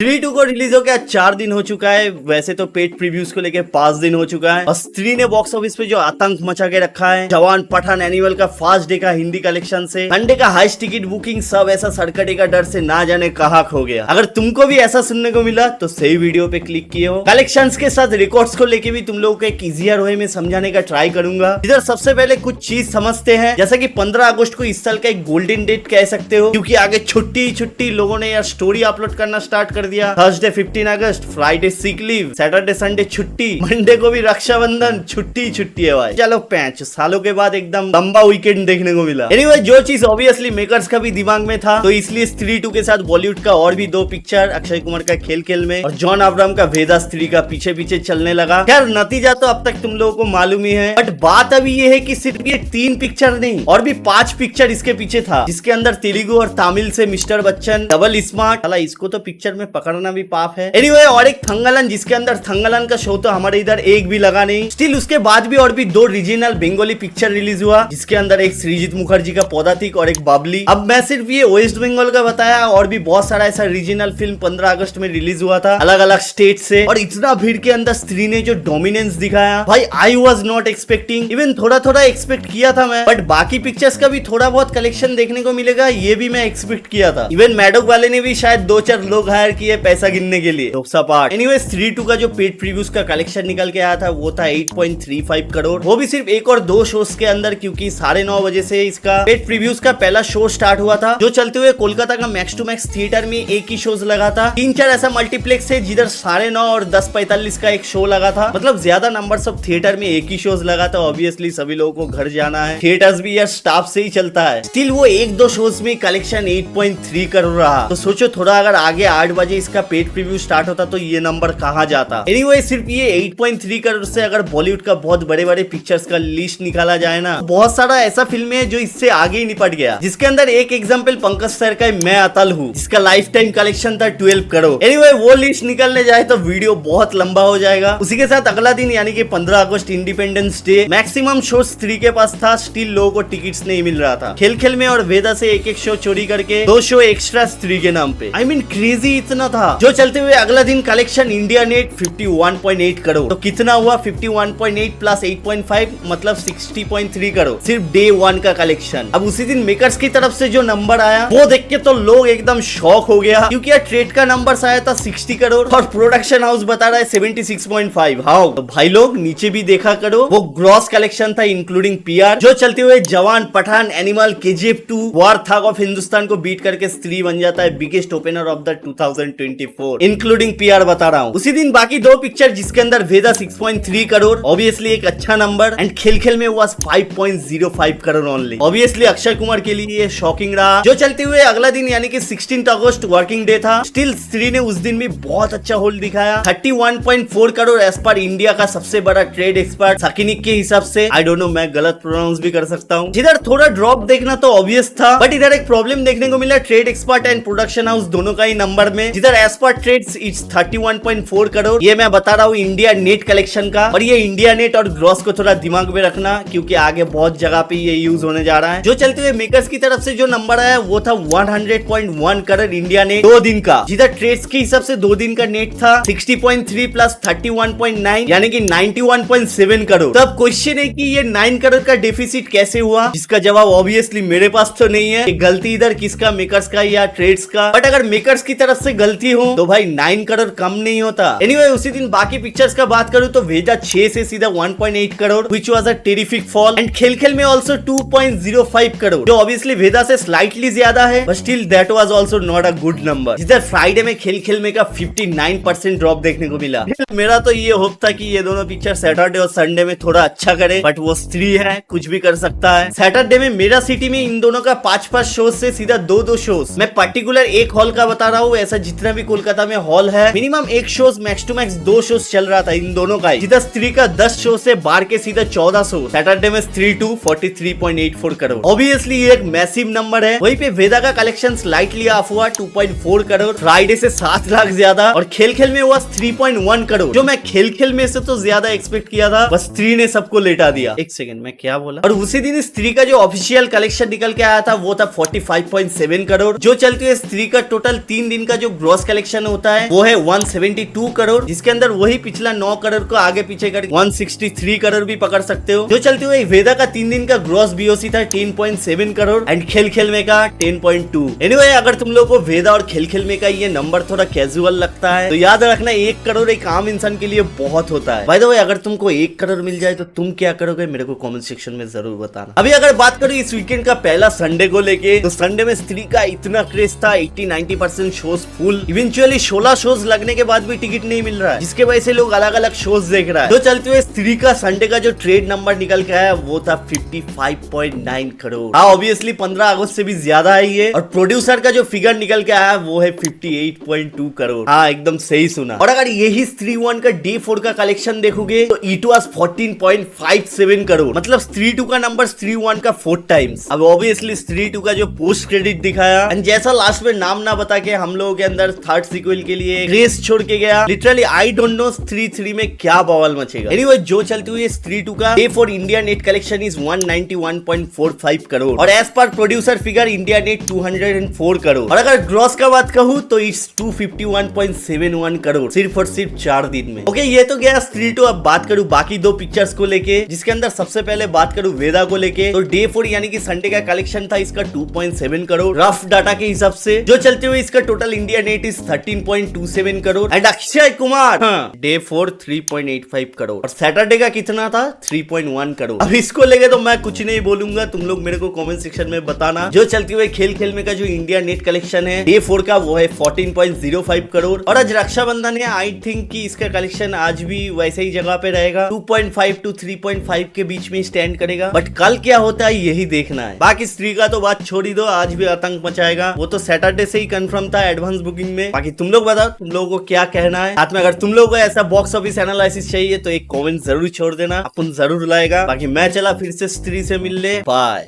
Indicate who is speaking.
Speaker 1: स्त्री 2 को रिलीज हो गया 4 दिन हो चुका है। वैसे तो पेड प्रीव्यूज को लेके 5 दिन हो चुका है और स्त्री ने बॉक्स ऑफिस पे जो आतंक मचा के रखा है, जवान, पठान, एनिमल का फास्ट डे का हिंदी कलेक्शन से संडे का हाईएस्ट टिकट बुकिंग, सब ऐसा सड़कटे का डर से ना जाने कहाँ खो गया। अगर तुमको भी ऐसा सुनने को मिला तो सही वीडियो पे क्लिक किए हो। कलेक्शंस के साथ रिकॉर्ड्स को लेके भी तुम लोगों को एक इजियर वे में समझाने का ट्राई करूंगा। इधर सबसे पहले कुछ चीज समझते हैं, जैसा कि 15 अगस्त को इस साल का एक गोल्डन डेट कह सकते हो, क्योंकि आगे छुट्टी लोगों ने यार स्टोरी अपलोड करना स्टार्ट कर दिया। थर्सडे 15 अगस्त, Friday sick leave, Saturday Sunday छुट्टी, मंडे को भी रक्षाबंधन, छुट्टी है भाई। चलो 5 सालों के बाद एकदम लंबा वीकेंड देखने को मिला। एनीवे, जो चीज ऑब्वियसली मेकर्स का भी दिमाग में था, तो इसलिए स्त्री 2 के साथ बॉलीवुड का और भी 2 पिक्चर, अक्षय कुमार का खेल में और जॉन अब्राहम का वेदा स्त्री का पीछे चलने लगा। खैर नतीजा तो अब तक तुम लोगों को मालूम ही है, बट बात अभी ये है कि सिर्फ ये 3 पिक्चर नहीं और भी 5 पिक्चर इसके पीछे था, जिसके अंदर तेलुगु और तमिल से मिस्टर बच्चन, डबल स्मार्ट, साला इसको तो पिक्चर में पकड़ना भी पाप है। एनीवे, और एक थंगलन, जिसके अंदर थंगलन का शो तो हमारे इधर एक भी लगा नहीं। स्टिल उसके बाद भी और भी 2 रीजनल बंगाली पिक्चर रिलीज हुआ, जिसके अंदर एक सृजित मुखर्जी का पौदातिक और एक बाबली। अब मैं सिर्फ ये वेस्ट बंगाल का बताया, और भी बहुत सारा ऐसा रीजनल फिल्म 15 अगस्त में रिलीज हुआ था अलग अलग स्टेट से, और इतना भीड़ के अंदर स्त्री ने जो डोमिनेंस दिखाया भाई, I was not expecting. Even थोड़ा एक्सपेक्ट किया था मैं, बट बाकी पिक्चर्स का भी थोड़ा बहुत कलेक्शन देखने को मिलेगा ये भी मैं एक्सपेक्ट किया था। इवन मैडोक वाले ने भी शायद 2-4 लोग हायर किए पैसा गिनने के लिए। पार्ट। एनीवे, स्त्री 2 का जो पेड प्रीव्यूज का कलेक्शन निकल के आया था वो था 8.35 करोड़, वो भी सिर्फ 1 और 2 शोज के अंदर, क्योंकि 9:30 बजे से इसका पेड प्रीव्यूज का पहला शो स्टार्ट हुआ था, जो चलते हुए कोलकाता का मैक्स टू मैक्स थिएटर में एक ही शोज लगा था। 3-4 ऐसा मल्टीप्लेक्स है जिधर 9:30 और 10:45 का एक शो लगा था, मतलब ज्यादा नंबर सब थिएटर में एक ही शोज लगा था। ऑब्वियसली सभी लोगों को घर जाना है, थिएटर्स भी यार स्टाफ से ही चलता है। स्टिल वो 1-2 शोज में कलेक्शन 8.3 करोड़ रहा, तो सोचो थोड़ा अगर आगे 8 बजे इसका पेड प्रीव्यू स्टार्ट होता तो ये नंबर कहाँ जाता। एनीवे, सिर्फ ये 8.3 करोड़ से अगर बॉलीवुड का बहुत बड़े पिक्चर्स का लिस्ट निकाला जाए ना, बहुत सारा ऐसा फिल्म है जो इससे आगे ही निपट गया, जिसके अंदर एक एग्जांपल पंकज सर का मैं अतल हूँ, जिसका लाइफ टाइम कलेक्शन था 12 करोड़। एनीवे, वो लिस्ट निकलने जाए तो वीडियो बहुत लंबा हो जाएगा। उसी के साथ अगला दिन यानी कि 15 अगस्त इंडिपेंडेंस डे, मैक्सिमम शो स्त्री के पास था, स्टिल लोगों को टिकट्स नहीं मिल रहा था। खेल में और वेदा से एक शो चोरी करके 2 शो एक्स्ट्रा स्त्री के नाम पे, आई मीन क्रेजी इतना था। जो चलते हुए अगला दिन कलेक्शन इंडिया नेट 51.8 करोड़, तो कितना हुआ 51.8 प्लस 8.5 मतलब 60.3 करोड़, सिर्फ डे 1 का कलेक्शन। अब उसी दिन मेकर्स की तरफ से जो नंबर आया वो देख के तो लोग एकदम शॉक हो गया, क्योंकि यार ट्रेड का नंबर आया था 60 करोड़ और प्रोडक्शन हाउस बता रहा है 76.5। हाउ तो भाई लोग नीचे भी देखा करो, वो ग्रॉस कलेक्शन था इंक्लूडिंग पीआर। जो चलते हुए Jawan, Pathaan, Animal, KGF 2, War Thug of Hindustan को बीट करके स्त्री बन जाता है biggest opener of the 2024 including PR बता रहा हूँ। उसी दिन बाकी 2 पिक्चर, जिसके अंदर वेदा 6.3 करोड़, ऑब्वियसली एक अच्छा नंबर, एंड खेल में हुआ 5.05 करोड़ ओनली। ऑब्वियसली अक्षय कुमार के लिए ये शॉकिंग रहा। जो चलते हुए अगला दिन यानी कि 16 अगस्त वर्किंग डे था, स्टिल स्त्री ने उस दिन भी बहुत अच्छा होल्ड दिखाया, 31.4 करोड़ एज पर इंडिया का सबसे बड़ा ट्रेड एक्सपर्ट सकिनिक के हिसाब से। आई डोंट नो, मैं गलत प्रोनाउंस भी कर सकता हूँ। जिधर थोड़ा ड्रॉप देखना तो ऑब्वियस था, बट इधर एक प्रॉब्लम देखने को मिला trade expert and production house दोनों का ही नंबर में, जिधर as per trades it's 31.4 crore. ये मैं बता रहा हूँ इंडिया नेट कलेक्शन का, और ये इंडिया नेट और ग्रॉस को थोड़ा दिमाग में रखना, क्योंकि आगे बहुत जगह पे ये यूज होने जा रहा है। जो चलते हुए मेकर्स की तरफ से जो नंबर आया वो था 100.1 करोड़ इंडिया नेट 2 दिन का, जिधर ट्रेड्स के हिसाब से 2 दिन का नेट था 60.3 प्लस 31.9 यानी कि 91.7 करोड़। तब क्वेश्चन है कि ये 9 करोड़ का डेफिसिट कैसे हुआ, जिसका जवाब ऑब्वियसली मेरे पास तो नहीं है। गलती इधर किसका, मेकर्स का या ट्रेड्स का, बट अगर मेकर्स की तरफ से गलती हो तो भाई 9 करोड़ कम नहीं होता। एनीवे, उसी दिन बाकी पिक्चर्स का बात करूं तो वेदा 6 से सीधा 1.8 crore, which was a terrific fall, and खेल में also 2.05 करोड़, जो ऑब्वियसली वेदा से स्लाइटली ज्यादा है, but still that was also not a good number। जिधर फ्राइडे में खेल में का 59% ड्रॉप देखने को मिला। मेरा तो ये होप था कि ये दोनों पिक्चर सैटरडे और संडे में थोड़ा अच्छा करे, बट वो स्त्री है, कुछ भी कर सकता है। सैटरडे में मेरा सिटी में इन दोनों का 5 शोज से सीधा 2 शोज, मैं पर्टिकुलर एक हॉल का बता रहा हूँ, ऐसा जितना भी कोलकाता में हॉल है मिनिमम एक shows max two max 2 shows चल रहा था इन दोनों का ही, जिधर स्त्री का 10 शो से बार के सीधा 14 शो। सैटरडे में स्त्री 2 43.84 करोड़, ऑब्वियसली ये एक मैसिव नंबर है। वहीं पे वेदा का कलेक्शन स्लाइटली ऑफ हुआ 2.4 करोड़, फ्राइडे से 7 लाख ज्यादा, और खेल में हुआ 3.1 करोड़, जो मैं खेल में से तो ज्यादा एक्सपेक्ट किया था, बस स्त्री ने सबको लेटा दिया। एक सेकंड, मैं क्या बोला। और उसी दिन स्त्री का जो ऑफिशियल कलेक्शन निकल के आया था वो था 45.7 करोड़, जो चलते हुए स्त्री का टोटल 3 दिन का जो ग्रॉस कलेक्शन होता है वो है 172 करोड़, जिसके अंदर वही पिछला 9 करोड़ को आगे पीछे कर 163 करोड़ भी पकड़ सकते हो। जो चलते हुए वेदा का 3 दिन का ग्रॉस बीओसी था 10.7 करोड़ एंड खेल खेल में का 10.2। एनीवे अगर तुम लोगों को वेदा और खेल खेल में का ये नंबर थोड़ा कैजुअल लगता है तो याद रखना 1 करोड़ एक आम इंसान के लिए बहुत होता है। बाय द वे अगर तुमको 1 करोड़ मिल जाए तो तुम क्या करोगे मेरे को कमेंट सेक्शन में जरूर बताना। अभी अगर बात करूं इस वीकेंड का पहला संडे को लेके तो संडे में स्त्री का इतना क्रेज था, 80-90% शोज फुल। इवेंचुअली 16 शोज लगने के बाद भी टिकट नहीं मिल रहा है, जिसके वजह से लोग अलग अलग शोज देख रहा है। तो चलते हुए स्त्री का संडे का जो ट्रेड नंबर निकल के आया वो था 55.9 करोड़। हाँ ऑब्वियसली 15 अगस्त से भी ज्यादा है ये। और प्रोड्यूसर का जो फिगर निकल के आया वो है 58.2 करोड़। हाँ एकदम सही सुना। और अगर यही स्त्री 1 का डे 4 का कलेक्शन देखोगे तो इट वाज 14.57 करोड़, मतलब स्त्री 2 का नंबर स्त्री 1 का 4 टाइम्स। अब ऑब्वियसली स्त्री 2 का जो पोस्ट क्रेडिट दिखाया एंड जैसा लास्ट में नाम ना बता के हम लोगों के अंदर थर्ड सीक्वल के लिए रेस छोड़ के गया, लिटरली आई डोंट नो स्त्री 3 में क्या बवाल मचेगा। एनीवे जो चलती हुई स्त्री 2 का day 4 India net collection is 191.45 crore और as per producer figure India net 204 crore. और अगर ग्रॉस का बात कहूँ तो इट्स 251.71 करोड़ सिर्फ और सिर्फ 4 दिन में। ओके ये तो गया स्त्री 2। अब बात करूँ बाकी 2 पिक्चर्स को लेके, जिसके अंदर सबसे पहले बात करूँ वेदा को लेके तो डे 4 यानी कि संडे का कलेक्शन था इसका 2.7 करोड़ रफ डाटा के हिसाब से। जो चलते हुए इसका total India net is 13.27 crore and Akshay Kumar day 4 3.85 crore और सैटरडे का कितना था 3.1 करोड़। अब इसको लेके तो मैं कुछ नहीं बोलूंगा, तुम लोग मेरे को कमेंट सेक्शन में बताना। जो चलते हुए खेल खेल में का जो इंडिया नेट कलेक्शन है डे 4 का वो है 14.05 करोड़ और आज रक्षाबंधन है, आई थिंक कि इसका कलेक्शन आज भी वैसे ही जगह पे रहेगा, 2.5 to 3.5 के बीच में स्टैंड करेगा। बट कल क्या होता है यही देखना है। बाकी स्त्री का तो बात छोड़ ही दो, आज भी आतंक मचाएगा, वो तो सैटरडे से ही कंफर्म था एडवांस बुकिंग में। बाकी तुम लोग बताओ तुम लोगों को क्या कहना है। साथ में अगर तुम लोगों को ऐसा बॉक्स ऑफिस एनालिसिस चाहिए तो एक कमेंट जरूर छोड़ देना, अपन जरूर लाएगा। बाकी मैं चला फिर से स्त्री से मिलने, बाय।